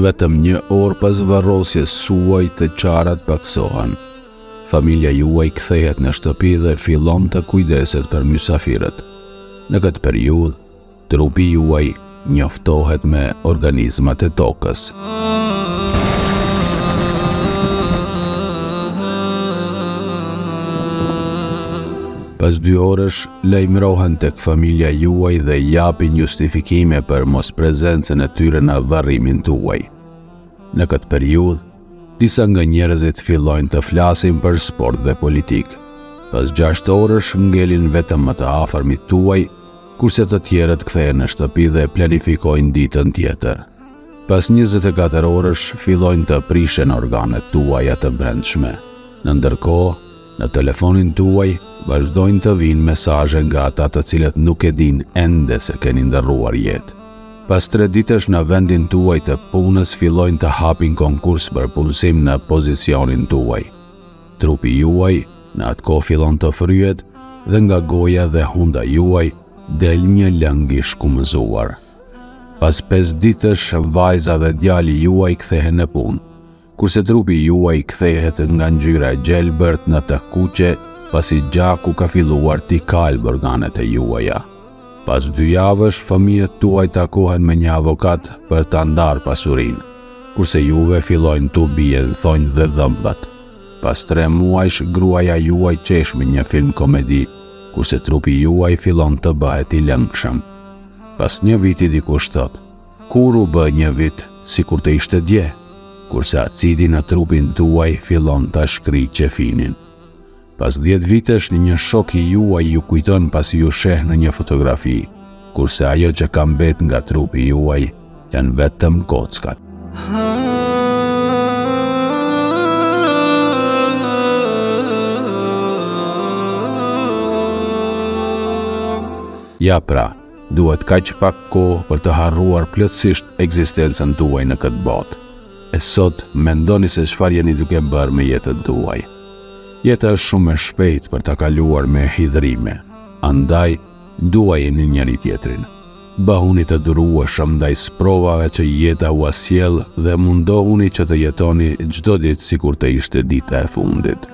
Vetëm 1 orë pas varrosjes suaj të qarat paksohen. Familja juaj kthehet në shtëpi dhe fillon të kujdeset për mysafirët. Në këtë periudhë, trupi juaj njoftohet me organizmat e tokës. Pas 2 orësh, lajmërohen tek familja juaj dhe japin justifikime për mos prezencën e tyre në varrimin tuaj. Në këtë periudhë, disa nga njerëzit fillojnë të flasin për sport dhe politik. Pas 6 orësh ngelin vetëm më të afërmit tuaj, kurse të tjerët kthehen në shtëpi dhe planifikojnë ditën tjetër. Pas 24 orësh fillojnë të prishen organet tuaja të brendshme. Në ndërkohë, në telefonin tuaj vazhdojnë të vinë mesazhe nga ata të cilët nuk e din ende se keni ndërruar jetë. Pas 3 ditësh në vendin tuaj të punës fillojnë të hapin konkurs për punësim në pozicionin tuaj. Trupi juaj në atë kohë fillon të fryhet dhe nga goja dhe hunda juaj del një lëng i shkumëzuar. Pas 5 ditësh vajza dhe djali juaj kthehen në punë, kurse trupi juaj kthehet nga ngjyra e gjelbërt në të kuqe pasi gjaku ka filluar t'i kalbë organet e juaja. Pas 2 javësh, fëmijët tuaj takohen me një avokat për ta ndarë pasurinë, kurse juve fillojnë t'u bien thonjë dhe dhëmbët. Pas 3 muajsh, gruaja juaj qesh me një film komedi, kurse trupi juaj fillon të bëhet i lëngshëm. Pas 1 viti dikush thot, kur u bë 1 vit sikur të ishte dje, kurse acidi në trupin tuaj fillon të shkri qefinin. Pas 10 vitesh një shok i juaj ju kujton pasi ju sheh në një fotografi, kurse ajo që ka mbet nga trupi juaj janë vetëm kockat. Ja pra, duhet kaq pak kohë për të harruar plotësisht ekzistencën tuaj në këtë botë. E sot mendoni se çfarë jeni duke bërë me jetën tuaj. Jeta është shumë e shpejtë për ta kaluar me hidhrime. Andaj, duajeni njëri tjetrin. Bëhuni të durueshëm ndaj sprovave që jeta u sjell dhe mundohuni që të jetoni çdo ditë sikur të ishte dita e fundit.